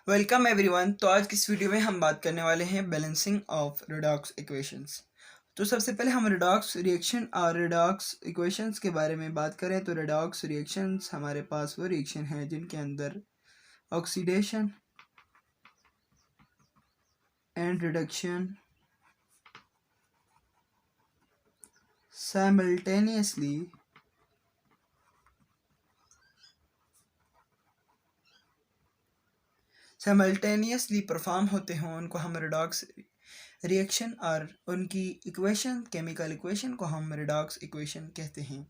Welcome everyone. तो आज की इस वीडियो में हम बात करने वाले हैं बैलेंसिंग ऑफ रेडॉक्स इक्वेशंस। तो सबसे पहले हम रेडॉक्स रिएक्शन और रेडॉक्स इक्वेशंस के बारे में बात करें तो रेडॉक्स रिएक्शंस हमारे पास वो रिएक्शन है जिनके अंदर oxidation and reduction simultaneously perform होते हों उनको हम रेडॉक्स रिएक्शन और उनकी इक्वेशन केमिकल इक्वेशन को हम रेडॉक्स इक्वेशन कहते हैं।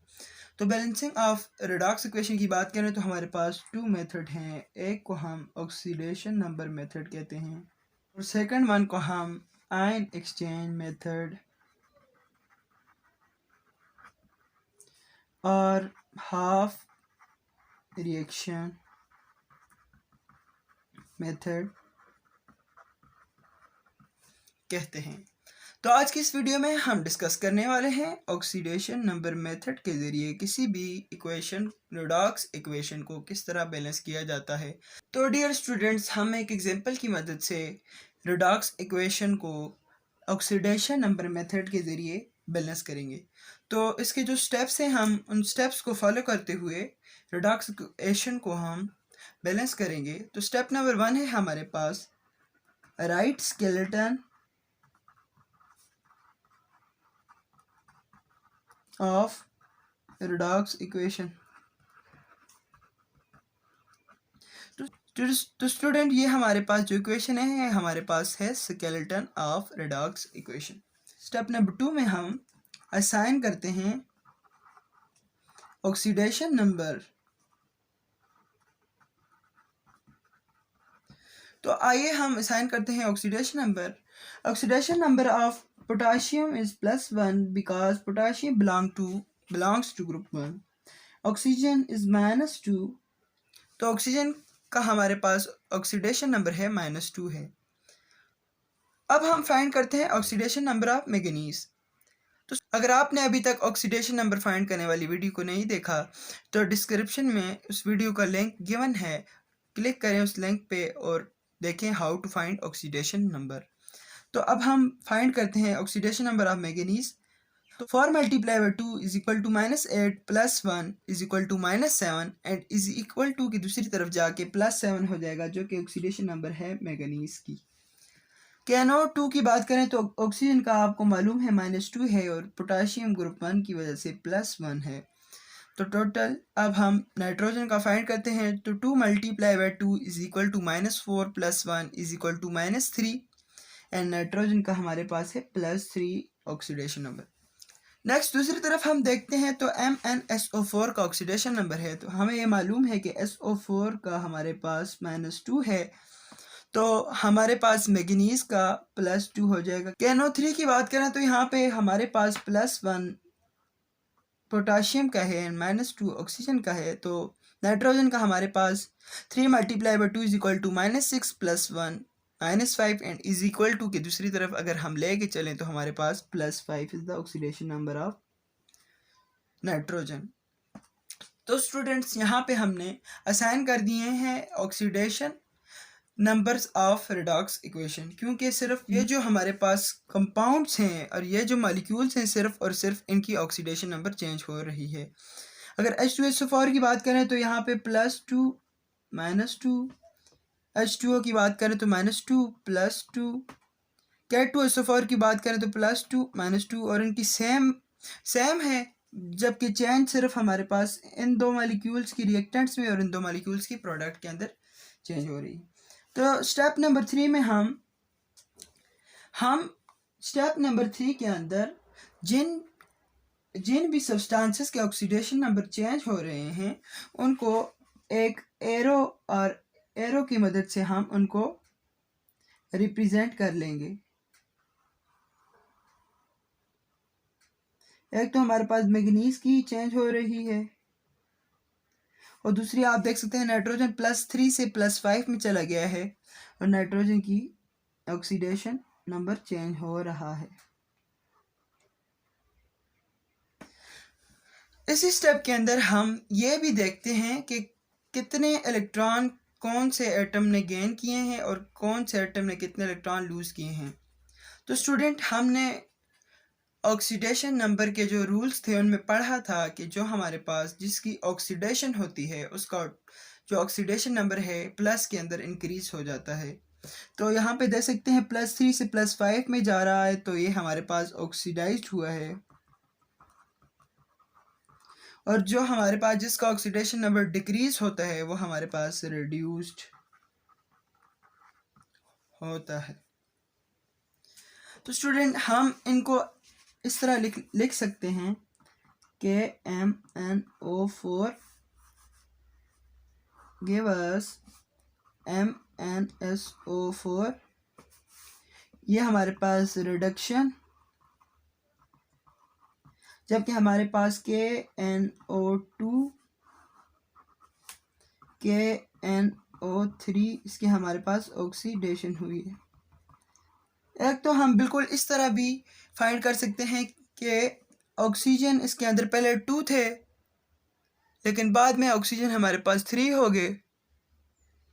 तो बैलेंसिंग ऑफ रेडॉक्स इक्वेशन की बात करें तो हमारे पास टू मेथड हैं। एक को हम ऑक्सीडेशन नंबर मेथड कहते हैं और सेकंड वन को हम आयन एक्सचेंज मेथड और हाफ रिएक्शन मेथड कहते हैं। तो आज की इस वीडियो में हम डिस्कस करने वाले हैं ऑक्सीडेशन नंबर मेथड के ज़रिए किसी भी इक्वेशन रेडॉक्स इक्वेशन को किस तरह बैलेंस किया जाता है। तो डियर स्टूडेंट्स, हम एक एग्जांपल की मदद से रेडॉक्स इक्वेशन को ऑक्सीडेशन नंबर मेथड के ज़रिए बैलेंस करेंगे। तो इसके जो स्टेप्स हैं हम उन स्टेप्स को फॉलो करते हुए रेडॉक्स इक्वेशन को हम बैलेंस करेंगे। तो स्टेप नंबर 1 है हमारे पास right skeleton of redox equation. तो स्टूडेंट, ये हमारे पास जो इक्वेशन है हमारे पास है skeleton of redox equation. Step number 2 में हम असाइन करते हैं ऑक्सीडेशन नंबर। तो आइए हम असाइन करते हैं oxidation number. Oxidation number of potassium is +1 because potassium belongs to group 1। Oxygen is -2। तो ऑक्सीजन का हमारे पास ऑक्सीडेशन नंबर है -2 है। अब हम फाइंड करते हैं ऑक्सीडेशन नंबर ऑफ मैंगनीज। तो अगर आपने अभी तक ऑक्सीडेशन नंबर फाइंड करने वाली वीडियो को नहीं देखा तो डिस्क्रिप्शन में उस वीडियो का लिंक गिवन है, क्लिक करें उस लिंक पे और देखें how to find oxidation number. तो अब हम फाइंड करते हैं ऑक्सीडेशन नंबर ऑफ मैंगनीज। तो 4 multiply by 2 is equal to -8 plus 1 is equal to -7 and is equal to की दूसरी तरफ जाके +7 हो जाएगा जो कि ऑक्सीडेशन नंबर है मैंगनीज की। KNO2 की बात करें तो ऑक्सीजन का आपको मालूम है -2 है और पोटाशियम ग्रुप 1 की वजह से +1 है। तो टोटल अब हम नाइट्रोजन का फाइंड करते हैं। तो 2 multiply by 2 is equal to -4 plus 1 is equal to -3 and nitrogen का हमारे पास है +3 ऑक्सीडेशन नंबर। नेक्स्ट दूसरी तरफ हम देखते हैं तो MnSO4 का ऑक्सीडेशन नंबर है। तो हमें ये मालूम है कि SO4 का हमारे पास -2 है, तो हमारे पास मैंगनीज का +2 हो जाएगा। KNO3 की बात करें तो यहाँ पे हमारे पास +1 पोटाशियम का है एंड -2 ऑक्सीजन का है। तो नाइट्रोजन का हमारे पास 3 multiply by 2 is equal to -6 plus 1 -5 and is equal to की दूसरी तरफ अगर हम लेके चलें तो हमारे पास +5 is the oxidation number of nitrogen. तो स्टूडेंट्स, यहाँ पे हमने असाइन कर दिए हैं oxidation numbers of redox equation, क्योंकि सिर्फ ये जो हमारे पास कंपाउंड्स हैं और ये जो मॉलिक्यूल्स हैं सिर्फ और सिर्फ इनकी ऑक्सीडेशन नंबर चेंज हो रही है। अगर H2SO4 की बात करें तो यहाँ पे +2 -2, H2O की बात करें तो -2 +2, K2SO4 की बात करें तो +2 -2 और इनकी सेम है, जबकि चेंज सिर्फ हमारे पास इन दो मॉलिक्यूल्स की रिएक्टेंट्स में और इन दो मॉलिक्यूल्स की प्रोडक्ट के अंदर चेंज हो रही है। तो स्टेप नंबर 3 में हम स्टेप नंबर 3 के अंदर जिन भी सब्सटेंसेस के ऑक्सीडेशन नंबर चेंज हो रहे हैं उनको एक एरो की मदद से हम उनको रिप्रेजेंट कर लेंगे। एक तो हमारे पास मैंगनीज की चेंज हो रही है और दूसरी आप देख सकते हैं नाइट्रोजन +3 से +5 में चला गया है और नाइट्रोजन की ऑक्सीडेशन नंबर चेंज हो रहा है। इसी स्टेप के अंदर हम ये भी देखते हैं कि कितने इलेक्ट्रॉन कौन से एटम ने गेन किए हैं और कौन से एटम ने कितने इलेक्ट्रॉन लूज़ किए हैं। तो स्टूडेंट हमने ऑक्सीडेशन नंबर के जो रूल्स थे उनमें पढ़ा था कि जो हमारे पास जिसकी ऑक्सीडेशन होती है उसका जो ऑक्सीडेशन नंबर है प्लस के अंदर इंक्रीज हो जाता है। तो यहाँ पे देख सकते हैं +3 से +5 में जा रहा है, तो ये हमारे पास ऑक्सीडाइज्ड हुआ है। और जो हमारे पास जिसका ऑक्सीडेशन नंबर डिक्रीज होता है वो हमारे पास रिड्यूस्ड होता है। तो स्टूडेंट हम इनको इस तरह लिख सकते हैं KMnO4 give us MnSO4, ये हमारे पास रिडक्शन, जबकि हमारे पास KNO2 KNO3 इसके हमारे पास ऑक्सीडेशन हुई है। एक तो हम बिल्कुल इस तरह भी फाइंड कर सकते हैं कि ऑक्सीजन इसके अंदर पहले 2 थे लेकिन बाद में ऑक्सीजन हमारे पास 3 हो गए,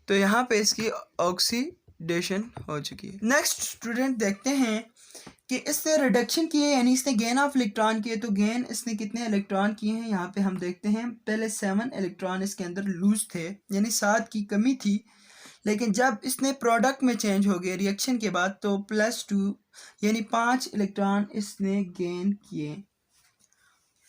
तो यहाँ पे इसकी ऑक्सीडेशन हो चुकी है। नेक्स्ट स्टूडेंट देखते हैं कि इससे रिडक्शन किए यानी इसने गेन ऑफ इलेक्ट्रॉन किए, तो गेन इसने कितने इलेक्ट्रॉन किए हैं यहाँ पे हम देखते हैं। पहले 7 इलेक्ट्रॉन इसके अंदर लूज थे यानी 7 की कमी थी, लेकिन जब इसने प्रोडक्ट में चेंज हो गए रिएक्शन के बाद तो +2 यानी 5 इलेक्ट्रॉन इसने गेन किए।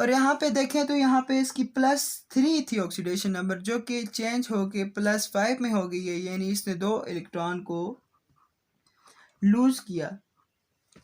और यहाँ पे देखें तो यहाँ पे इसकी +3 थी ऑक्सीडेशन नंबर जो कि चेंज हो के +5 में हो गई है, यानी इसने 2 इलेक्ट्रॉन को लूज किया।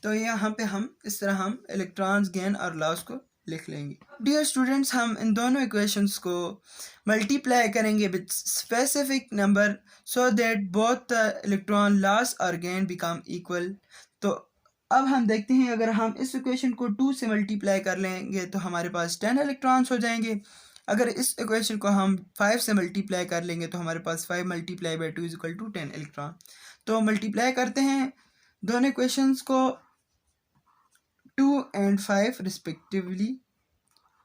तो यहाँ पे हम इस तरह हम इलेक्ट्रॉन्स गेन और लॉस को लिख लेंगे। डियर स्टूडेंट्स, हम इन दोनों इक्वेशंस को मल्टीप्लाई करेंगे with specific number so that both the electron loss और गेन बिकम इक्वल। तो अब हम देखते हैं अगर हम इस इक्वेशन को 2 से मल्टीप्लाई कर लेंगे तो हमारे पास 10 इलेक्ट्रॉन्स हो जाएंगे। अगर इस इक्वेशन को हम 5 से मल्टीप्लाई कर लेंगे तो हमारे पास 5 × 2 = 10 इलेक्ट्रॉन। तो मल्टीप्लाई करते हैं दोनों इक्वेशंस को 2 और 5 रिस्पेक्टिवली,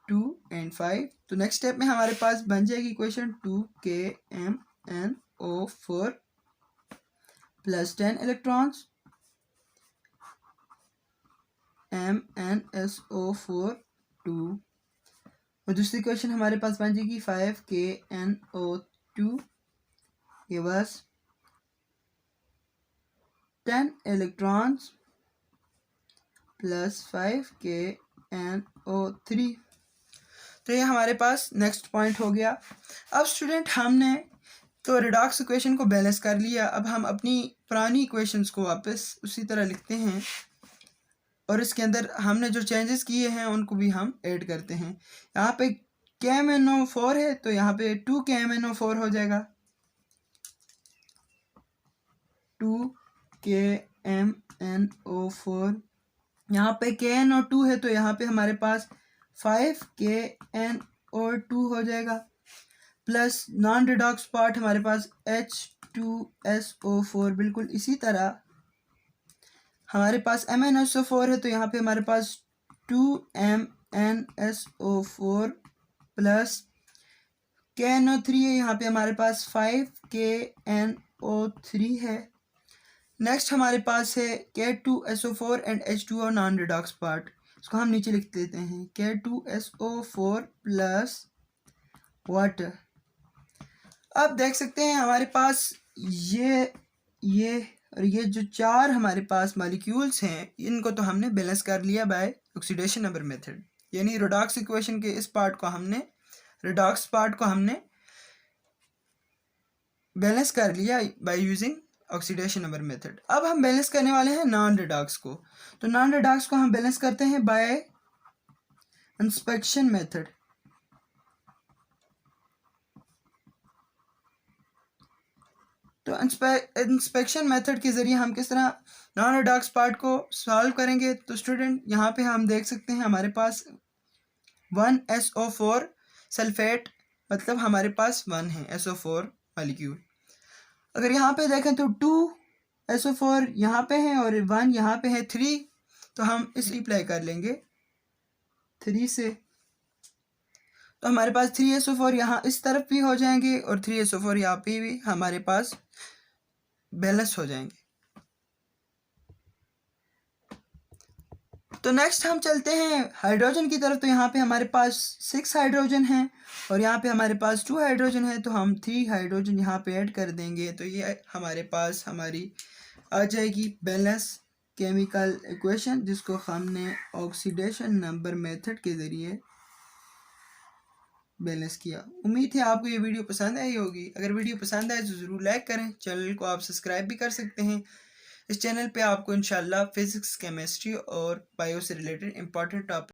2 और 5। तो नेक्स्ट स्टेप में हमारे पास बन जाएगी इक्वेशन 2KMnO4 + 10 इलेक्ट्रॉन्स MnSO4 2, और दूसरी इक्वेशन हमारे पास बन जाएगी 5KNO2 give us 10 electrons + 5KNO3। तो ये हमारे पास नेक्स्ट पॉइंट हो गया। अब स्टूडेंट हमने तो रिडॉक्स इक्वेशन को बैलेंस कर लिया, अब हम अपनी पुरानी इक्वेशंस को वापस उसी तरह लिखते हैं और इसके अंदर हमने जो चेंजेस किए हैं उनको भी हम ऐड करते हैं। यहाँ पे KMnO4 है तो यहाँ पे 2KMnO4 हो जाएगा, 2KMnO4। यहाँ पे KNO2 है तो यहाँ पे हमारे पास 5KNO2 हो जाएगा, प्लस नॉन रिडॉक्स पार्ट हमारे पास H2SO4। बिल्कुल इसी तरह हमारे पास MnSO4 है तो यहाँ पे हमारे पास 2MnSO4 प्लस KNO3 है, यहाँ पे हमारे पास 5KNO3 है। नेक्स्ट हमारे पास है K2SO4 and H2O non redox part, इसको हम नीचे लिख देते हैं K2SO4 प्लस वाटर। अब देख सकते हैं हमारे पास ये और ये जो 4 हमारे पास मॉलिक्यूल्स हैं इनको तो हमने बैलेंस कर लिया बाय ऑक्सीडेशन नंबर मेथड, यानी रिडॉक्स इक्वेशन के इस पार्ट को हमने बैलेंस कर लिया by using oxidation number method. अब हम बैलेंस करने वाले हैं नॉन रिडॉक्स को, तो नॉन रिडॉक्स को हम बैलेंस करते हैं बाय इंस्पेक्शन मेथड। तो इंस्पेक्शन मेथड के ज़रिए हम किस तरह नॉन रिडॉक्स पार्ट को सॉल्व करेंगे। तो स्टूडेंट यहाँ पे हम देख सकते हैं हमारे पास 1SO4 सल्फेट, मतलब हमारे पास 1 है SO4 मॉलिक्यूल। अगर यहाँ पे देखें तो 2SO4 यहाँ पे है और 1 यहाँ पे है 3, तो हम इस रिप्लाई कर लेंगे 3 से। तो हमारे पास 3SO4 यहाँ इस तरफ भी हो जाएंगे और 3SO4 यहाँ पे भी हमारे पास बैलेंस हो जाएंगे। तो नेक्स्ट हम चलते हैं हाइड्रोजन की तरफ। तो यहाँ पे हमारे पास 6 हाइड्रोजन हैं और यहाँ पे हमारे पास 2 हाइड्रोजन है, तो हम 3 हाइड्रोजन यहाँ पे ऐड कर देंगे। तो ये हमारे पास हमारी आ जाएगी बैलेंस केमिकल इक्वेशन, जिसको हमने ऑक्सीडेशन नंबर मेथड के ज़रिए बैलेंस किया। उम्मीद है आपको ये वीडियो पसंद आई होगी। अगर वीडियो पसंद आए तो ज़रूर लाइक करें। चैनल को आप सब्सक्राइब भी कर सकते हैं। इस चैनल पे आपको इंशाल्लाह फिज़िक्स, केमिस्ट्री और बायो से रिलेटेड इंपॉर्टेंट टॉपिक